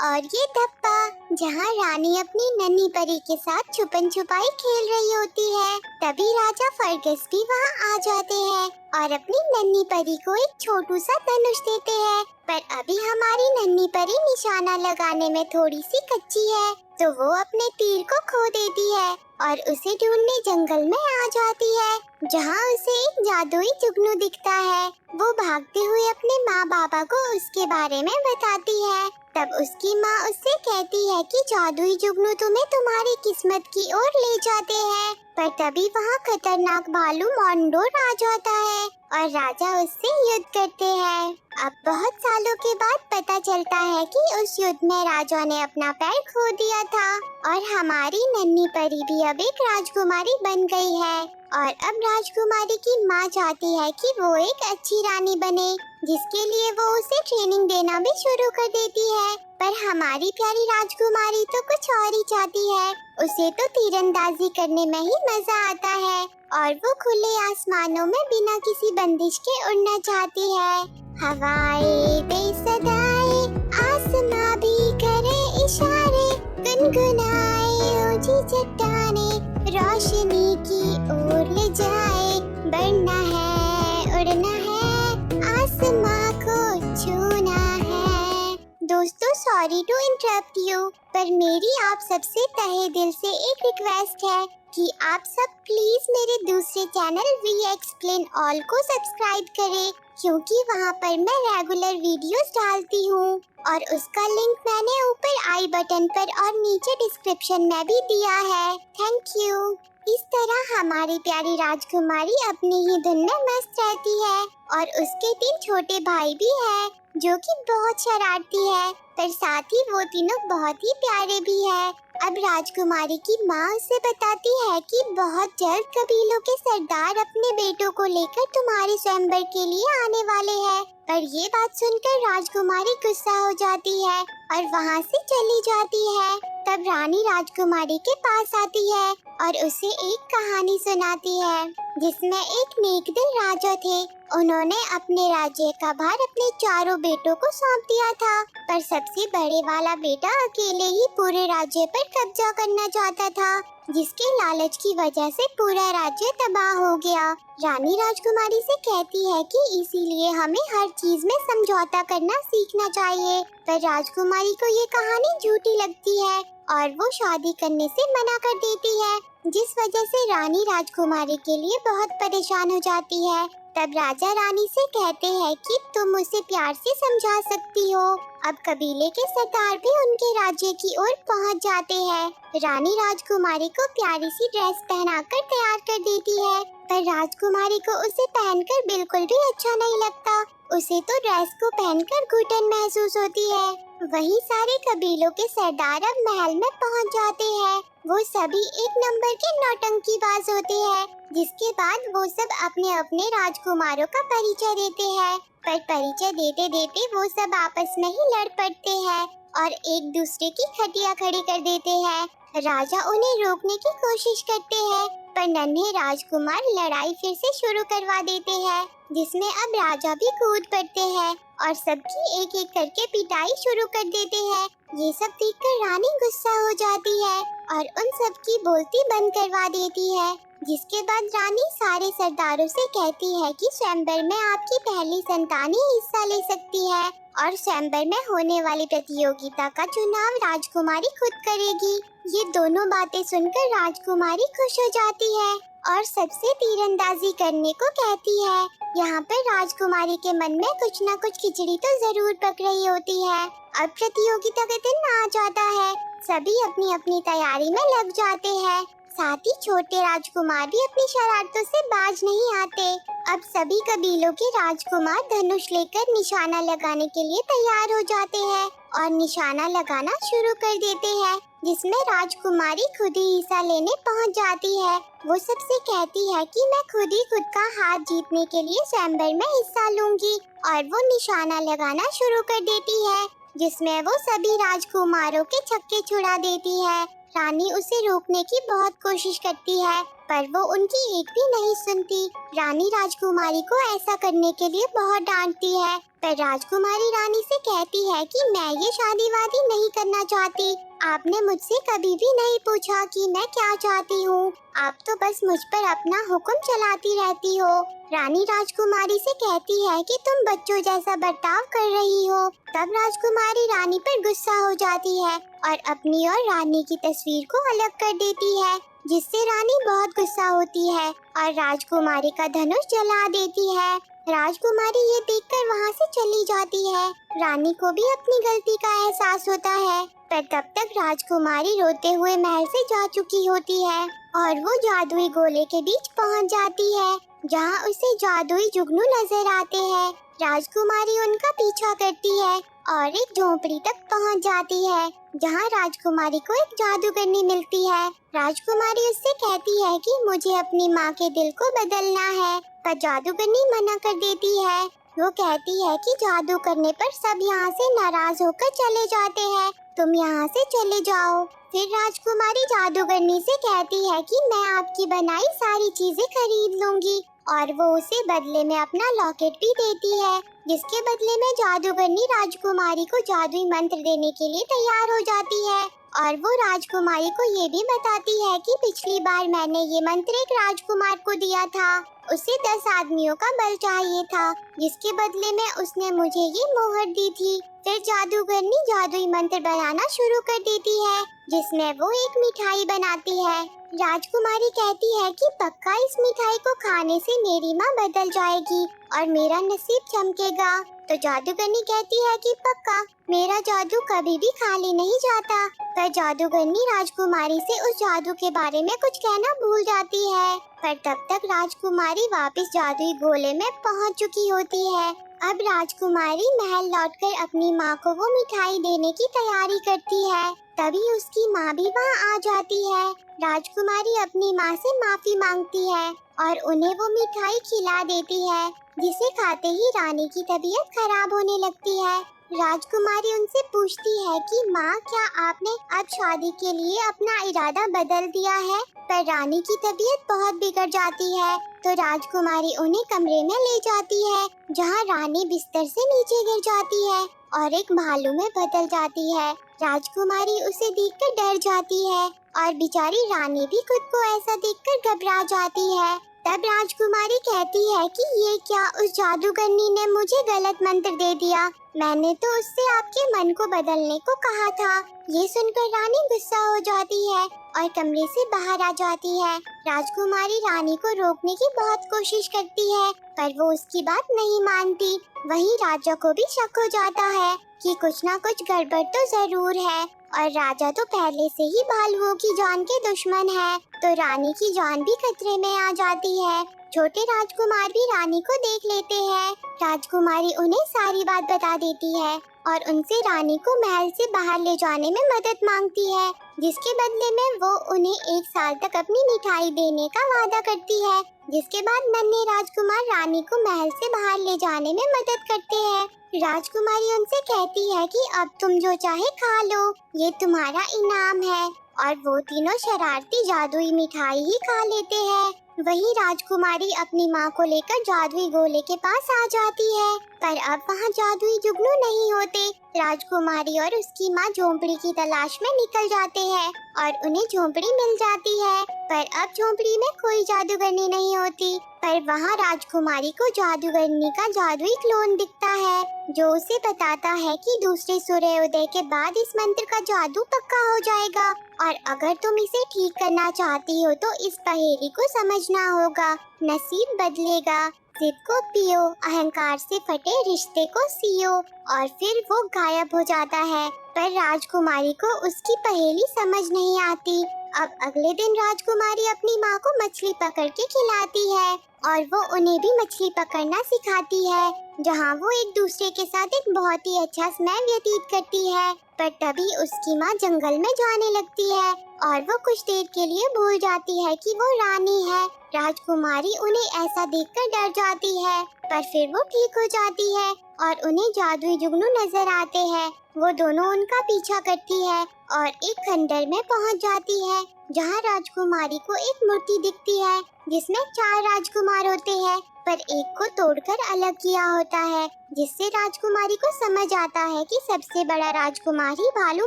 और ये धप्पा, जहाँ रानी अपनी नन्ही परी के साथ छुपन छुपाई खेल रही होती है। तभी राजा फर्गस भी वहाँ आ जाते हैं और अपनी नन्ही परी को एक छोटू सा धनुष देते हैं। पर अभी हमारी नन्ही परी निशाना लगाने में थोड़ी सी कच्ची है, तो वो अपने तीर को खो देती है और उसे ढूंढने जंगल में आ जाती है, जहाँ उसे एक जादुई जुगनू दिखता है। वो भागते हुए अपने माँ बाबा को उसके बारे में बताती है। तब उसकी माँ उससे कहती है कि जादुई जुगनू तुम्हें तुम्हारी किस्मत की ओर ले जाते हैं। पर तभी वहाँ खतरनाक भालू मोंडोर आ जाता है और राजा उससे युद्ध करते हैं। अब बहुत सालों के बाद पता चलता है कि उस युद्ध में राजा ने अपना पैर खो दिया था और हमारी नन्ही परी भी अब एक राजकुमारी बन गई है। और अब राजकुमारी की माँ चाहती है कि वो एक अच्छी रानी बने, जिसके लिए वो उसे ट्रेनिंग देना भी शुरू कर देती है। पर हमारी प्यारी राजकुमारी तो कुछ और ही चाहती है। उसे तो तीरंदाजी करने में ही मजा आता है और वो खुले आसमानों में बिना किसी बंदिश के उड़ना चाहती है। हवाएं दे सदाएं, आसमां भी करे इशारे, गुनगुनाए ऊंची चट्टाने, रोशनी की ओर ले जाए। बढ़ना है, उड़ना है, आसमां को छूना है। दोस्तों, सॉरी टू इंटरप्ट यू, पर मेरी आप सबसे तहे दिल से एक रिक्वेस्ट है कि आप सब प्लीज मेरे दूसरे चैनल वी एक्सप्लेन ऑल को सब्सक्राइब करें, क्योंकि वहाँ पर मैं रेगुलर वीडियोस डालती हूँ और उसका लिंक मैंने ऊपर आई बटन पर और नीचे डिस्क्रिप्शन में भी दिया है। Thank you. इस तरह हमारी प्यारी राजकुमारी अपनी ही धुन में मस्त रहती है और उसके 3 छोटे भाई भी हैं, जो कि बहुत शरारती है, पर साथ ही वो तीनों बहुत ही प्यारे भी हैं। अब राजकुमारी की माँ उसे बताती है कि बहुत जल्द कबीलों के सरदार अपने बेटों को लेकर तुम्हारे स्वयंवर के लिए आने वाले हैं। पर ये बात सुनकर राजकुमारी गुस्सा हो जाती है और वहाँ से चली जाती है। तब रानी राजकुमारी के पास आती है और उसे एक कहानी सुनाती है, जिसमें एक नेकदिल राजा थे। उन्होंने अपने राज्य का भार अपने चारों बेटों को सौंप दिया था, पर सबसे बड़े वाला बेटा अकेले ही पूरे राज्य पर कब्जा करना चाहता था, जिसके लालच की वजह से पूरा राज्य तबाह हो गया। रानी राजकुमारी से कहती है कि इसीलिए हमें हर चीज में समझौता करना सीखना चाहिए, पर राजकुमारी को ये कहानी झूठी लगती है और वो शादी करने से मना कर देती है, जिस वजह से रानी राजकुमारी के लिए बहुत परेशान हो जाती है। तब राजा रानी से कहते हैं कि तुम उसे प्यार से समझा सकती हो। अब कबीले के सरदार भी उनके राज्य की ओर पहुंच जाते हैं। रानी राजकुमारी को प्यारी सी ड्रेस पहनाकर तैयार कर देती है, पर राजकुमारी को उसे पहनकर बिल्कुल भी अच्छा नहीं लगता। उसे तो ड्रेस को पहनकर घुटन महसूस होती है। वहीं सारे कबीलों के सरदार अब महल में पहुंच जाते हैं। वो सभी एक नंबर के नौटंकीबाज होते हैं, जिसके बाद वो सब अपने अपने राजकुमारों का परिचय देते हैं। पर परिचय देते देते वो सब आपस में ही लड़ पड़ते हैं और एक दूसरे की खटिया खड़ी कर देते हैं। राजा उन्हें रोकने की कोशिश करते हैं, पर नन्हे राजकुमार लड़ाई फिर से शुरू करवा देते हैं, जिसमें अब राजा भी कूद पड़ते हैं और सबकी एक एक करके पिटाई शुरू कर देते हैं। ये सब देखकर रानी गुस्सा हो जाती है और उन सब की बोलती बंद करवा देती है, जिसके बाद रानी सारे सरदारों से कहती है कि स्वयंवर में आपकी पहली संतान ही हिस्सा ले सकती है और स्वयंवर में होने वाली प्रतियोगिता का चुनाव राजकुमारी खुद करेगी। ये दोनों बातें सुनकर राजकुमारी खुश हो जाती है और सबसे तीरंदाजी करने को कहती है। यहाँ पर राजकुमारी के मन में कुछ न कुछ खिचड़ी तो जरूर पक रही होती है। अब प्रतियोगिता का दिन आ जाता है, सभी अपनी अपनी तैयारी में लग जाते हैं। साथ ही छोटे राजकुमार भी अपनी शरारतों से बाज नहीं आते। अब सभी कबीलों के राजकुमार धनुष लेकर निशाना लगाने के लिए तैयार हो जाते हैं और निशाना लगाना शुरू कर देते हैं, जिसमें राजकुमारी खुद ही हिस्सा लेने पहुंच जाती है। वो सबसे कहती है कि मैं खुद ही खुद का हाथ जीतने के लिए स्वयंवर में हिस्सा लूंगी और वो निशाना लगाना शुरू कर देती है, जिसमें वो सभी राजकुमारों के छक्के छुड़ा देती है। रानी उसे रोकने की बहुत कोशिश करती है, पर वो उनकी एक भी नहीं सुनती। रानी राजकुमारी को ऐसा करने के लिए बहुत डांटती है, पर राजकुमारी रानी से कहती है कि मैं ये शादी वादी नहीं करना चाहती। आपने मुझसे कभी भी नहीं पूछा कि मैं क्या चाहती हूँ। आप तो बस मुझ पर अपना हुक्म चलाती रहती हो। रानी राजकुमारी से कहती है कि तुम बच्चों जैसा बर्ताव कर रही हो। तब राजकुमारी रानी पर गुस्सा हो जाती है और अपनी और रानी की तस्वीर को अलग कर देती है, जिससे रानी बहुत गुस्सा होती है और राजकुमारी का धनुष जला देती है। राजकुमारी ये देखकर वहाँ से चली जाती है। रानी को भी अपनी गलती का एहसास होता है, पर तब तक राजकुमारी रोते हुए महल से जा चुकी होती है और वो जादुई गोले के बीच पहुँच जाती है, जहाँ उसे जादुई जुगनू नजर आते हैं। राजकुमारी उनका पीछा करती है और एक झोंपड़ी तक पहुँच जाती है, जहाँ राजकुमारी को एक जादूगरनी मिलती है। राजकुमारी उससे कहती है कि मुझे अपनी माँ के दिल को बदलना है, पर जादूगरनी मना कर देती है। वो कहती है कि जादू करने पर सब यहाँ से नाराज होकर चले जाते हैं, तुम यहाँ से चले जाओ। फिर राजकुमारी जादूगरनी से कहती है कि मैं आपकी बनाई सारी चीजें खरीद लूंगी, और वो उसे बदले में अपना लॉकेट भी देती है, जिसके बदले में जादूगरनी राजकुमारी को जादुई मंत्र देने के लिए तैयार हो जाती है। और वो राजकुमारी को ये भी बताती है कि पिछली बार मैंने ये मंत्र एक राजकुमार को दिया था, उसे 10 आदमियों का बल चाहिए था, जिसके बदले में उसने मुझे ये मोहर दी थी। फिर जादूगरनी जादुई मंत्र बनाना शुरू कर देती है, जिसमें वो एक मिठाई बनाती है। राजकुमारी कहती है कि पक्का इस मिठाई को खाने से मेरी माँ बदल जाएगी और मेरा नसीब चमकेगा। तो जादूगरनी कहती है कि पक्का, मेरा जादू कभी भी खाली नहीं जाता। पर जादूगरनी राजकुमारी से उस जादू के बारे में कुछ कहना भूल जाती है, पर तब तक राजकुमारी वापस जादुई गोले में पहुंच चुकी होती है। अब राजकुमारी महल लौटकर अपनी माँ को वो मिठाई देने की तैयारी करती है, तभी उसकी माँ भी वहाँ आ जाती है। राजकुमारी अपनी माँ से माफी मांगती है और उन्हें वो मिठाई खिला देती है, जिसे खाते ही रानी की तबीयत खराब होने लगती है। राजकुमारी उनसे पूछती है कि माँ, क्या आपने अब शादी के लिए अपना इरादा बदल दिया है? पर रानी की तबीयत बहुत बिगड़ जाती है, तो राजकुमारी उन्हें कमरे में ले जाती है, जहाँ रानी बिस्तर से नीचे गिर जाती है और एक भालू में बदल जाती है। राजकुमारी उसे देखकर डर जाती है और बेचारी रानी भी खुद को ऐसा देखकर घबरा जाती है। तब राजकुमारी कहती है कि ये क्या, उस जादूगरनी ने मुझे गलत मंत्र दे दिया, मैंने तो उससे आपके मन को बदलने को कहा था। ये सुनकर रानी गुस्सा हो जाती है और कमरे से बाहर आ जाती है। राजकुमारी रानी को रोकने की बहुत कोशिश करती है, पर वो उसकी बात नहीं मानती। वहीं राजा को भी शक हो जाता है कि कुछ ना कुछ गड़बड़ तो जरूर है, और राजा तो पहले से ही भालुओं की जान के दुश्मन है, तो रानी की जान भी खतरे में आ जाती है। छोटे राजकुमार भी रानी को देख लेते हैं। राजकुमारी उन्हें सारी बात बता देती है और उनसे रानी को महल से बाहर ले जाने में मदद मांगती है, जिसके बदले में वो उन्हें 1 साल तक अपनी मिठाई देने का वादा करती है। जिसके बाद नन्हे राजकुमार रानी को महल से बाहर ले जाने में मदद करते हैं। राजकुमारी उनसे कहती है कि अब तुम जो चाहे खा लो, ये तुम्हारा इनाम है, और वो तीनों शरारती जादुई मिठाई ही खा लेते हैं। वहीं राजकुमारी अपनी माँ को लेकर जादुई गोले के पास आ जाती है, पर अब वहाँ जादुई जुगनू नहीं होते। राजकुमारी और उसकी माँ झोंपड़ी की तलाश में निकल जाते हैं और उन्हें झोंपड़ी मिल जाती है, पर अब झोंपड़ी में कोई जादूगरनी नहीं होती। पर वहाँ राजकुमारी को जादूगरनी का जादुई क्लोन दिखता है, जो उसे बताता है कि दूसरे सूर्योदय के बाद इस मंत्र का जादू पक्का हो जाएगा, और अगर तुम इसे ठीक करना चाहती हो तो इस पहेली को समझना होगा। नसीब बदलेगा, जिद को पियो, अहंकार से फटे रिश्ते को सियो। और फिर वो गायब हो जाता है, पर राजकुमारी को उसकी पहेली समझ नहीं आती। अब अगले दिन राजकुमारी अपनी माँ को मछली पकड़ के खिलाती है और वो उन्हें भी मछली पकड़ना सिखाती है। जहाँ वो एक दूसरे के साथ एक बहुत ही अच्छा समय व्यतीत करती है। पर तभी उसकी माँ जंगल में जाने लगती है और वो कुछ देर के लिए भूल जाती है कि वो रानी है। राजकुमारी उन्हें ऐसा देखकर डर जाती है, पर फिर वो ठीक हो जाती है और उन्हें जादुई जुगनू नजर आते हैं। वो दोनों उनका पीछा करती है और एक खंडर में पहुंच जाती है, जहां राजकुमारी को एक मूर्ति दिखती है जिसमें 4 राजकुमार होते हैं, पर एक को तोड़कर अलग किया होता है, जिससे राजकुमारी को समझ आता है कि सबसे बड़ा राजकुमार ही भालू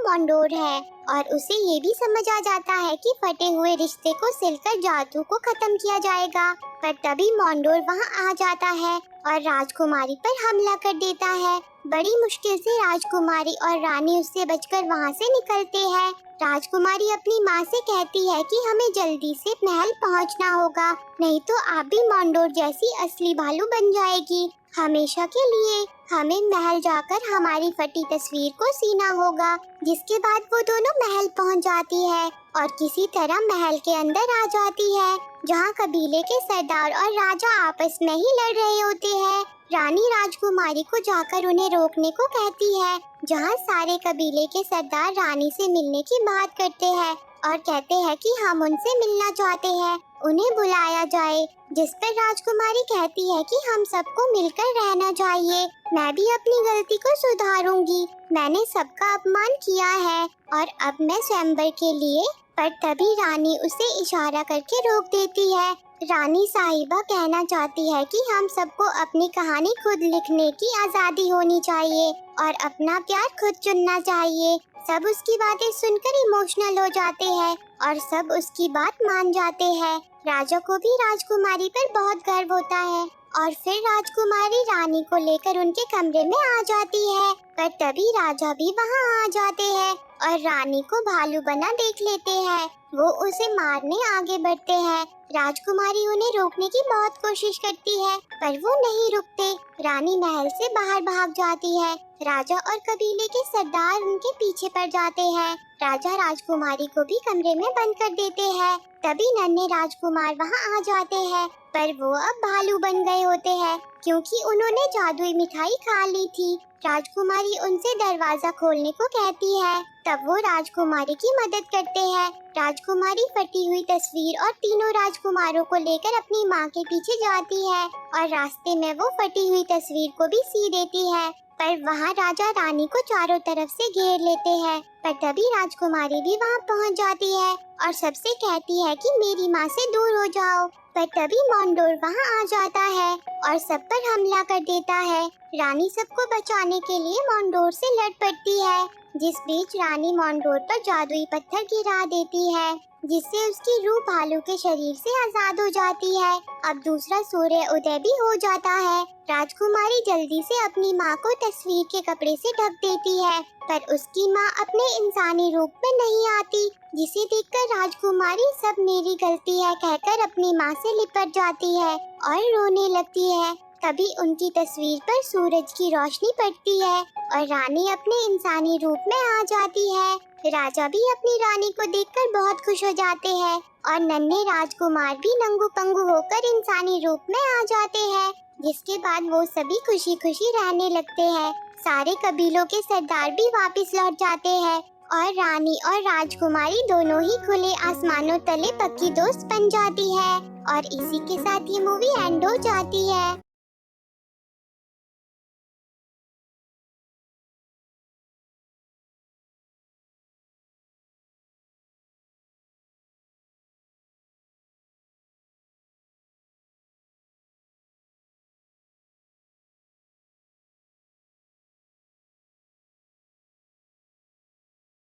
मंडोर है। और उसे ये भी समझ आ जाता है कि फटे हुए रिश्ते को सिलकर जादू को खत्म किया जाएगा। पर तभी मंडोर वहाँ आ जाता है और राजकुमारी पर हमला कर देता है। बड़ी मुश्किल से राजकुमारी और रानी उससे बचकर वहाँ से निकलते हैं। राजकुमारी अपनी माँ से कहती है कि हमें जल्दी से महल पहुँचना होगा, नहीं तो आप भी मंडोर जैसी असली भालू बन जाएगी। हमेशा के लिए हमें महल जाकर हमारी फटी तस्वीर को सीना होगा। जिसके बाद वो दोनों महल पहुँच जाती है और किसी तरह महल के अंदर आ जाती है, जहाँ कबीले के सरदार और राजा आपस में ही लड़ रहे होते हैं। रानी राजकुमारी को जाकर उन्हें रोकने को कहती है, जहाँ सारे कबीले के सरदार रानी से मिलने की बात करते हैं और कहते हैं कि हम उनसे मिलना चाहते हैं, उन्हें बुलाया जाए। जिस पर राजकुमारी कहती है कि हम सबको मिलकर रहना चाहिए, मैं भी अपनी गलती को सुधारूंगी, मैंने सबका अपमान किया है और अब मैं स्वयंवर के लिए। पर तभी रानी उसे इशारा करके रोक देती है। रानी साहिबा कहना चाहती है कि हम सबको अपनी कहानी खुद लिखने की आजादी होनी चाहिए और अपना प्यार खुद चुनना चाहिए। सब उसकी बातें सुनकर इमोशनल हो जाते हैं और सब उसकी बात मान जाते हैं। राजा को भी राजकुमारी पर बहुत गर्व होता है और फिर राजकुमारी रानी को लेकर उनके कमरे में आ जाती है। पर तभी राजा भी वहाँ आ जाते हैं और रानी को भालू बना देख लेते हैं। वो उसे मारने आगे बढ़ते हैं। राजकुमारी उन्हें रोकने की बहुत कोशिश करती है, पर वो नहीं रुकते। रानी महल से बाहर भाग जाती है। राजा और कबीले के सरदार उनके पीछे पड़ जाते हैं। राजा राजकुमारी को भी कमरे में बंद कर देते हैं। तभी नन्हे राजकुमार वहाँ आ जाते हैं, पर वो अब भालू बन गए होते हैं क्योंकि उन्होंने जादुई मिठाई खा ली थी। राजकुमारी उनसे दरवाजा खोलने को कहती है, तब वो राजकुमारी की मदद करते हैं। राजकुमारी फटी हुई तस्वीर और तीनों राजकुमारों को लेकर अपनी माँ के पीछे जाती है और रास्ते में वो फटी हुई तस्वीर को भी सी देती है। पर वहाँ राजा रानी को चारों तरफ से घेर लेते हैं। पर तभी राजकुमारी भी वहाँ पहुँच जाती है और सबसे कहती है कि मेरी माँ से दूर हो जाओ। पर तभी मंडोर वहाँ आ जाता है और सब पर हमला कर देता है। रानी सबको बचाने के लिए मंडोर से लड़ पड़ती है, जिस बीच रानी मंडोर पर जादुई पत्थर गिरा देती है, जिससे उसकी रूह भालू के शरीर से आजाद हो जाती है। अब दूसरा सूर्य उदय भी हो जाता है। राजकुमारी जल्दी से अपनी माँ को तस्वीर के कपड़े से ढक देती है, पर उसकी माँ अपने इंसानी रूप में नहीं आती, जिसे देखकर राजकुमारी सब मेरी गलती है कहकर अपनी माँ से लिपट जाती है और रोने लगती है। तभी उनकी तस्वीर पर सूरज की रोशनी पड़ती है और रानी अपने इंसानी रूप में आ जाती है। राजा भी अपनी रानी को देखकर बहुत खुश हो जाते हैं और नन्हे राजकुमार भी नंगू पंगू होकर इंसानी रूप में आ जाते हैं, जिसके बाद वो सभी खुशी खुशी रहने लगते हैं। सारे कबीलों के सरदार भी वापस लौट जाते हैं और रानी और राजकुमारी दोनों ही खुले आसमानों तले पक्की दोस्त बन जाती है। और इसी के साथ ये मूवी एंड हो जाती है।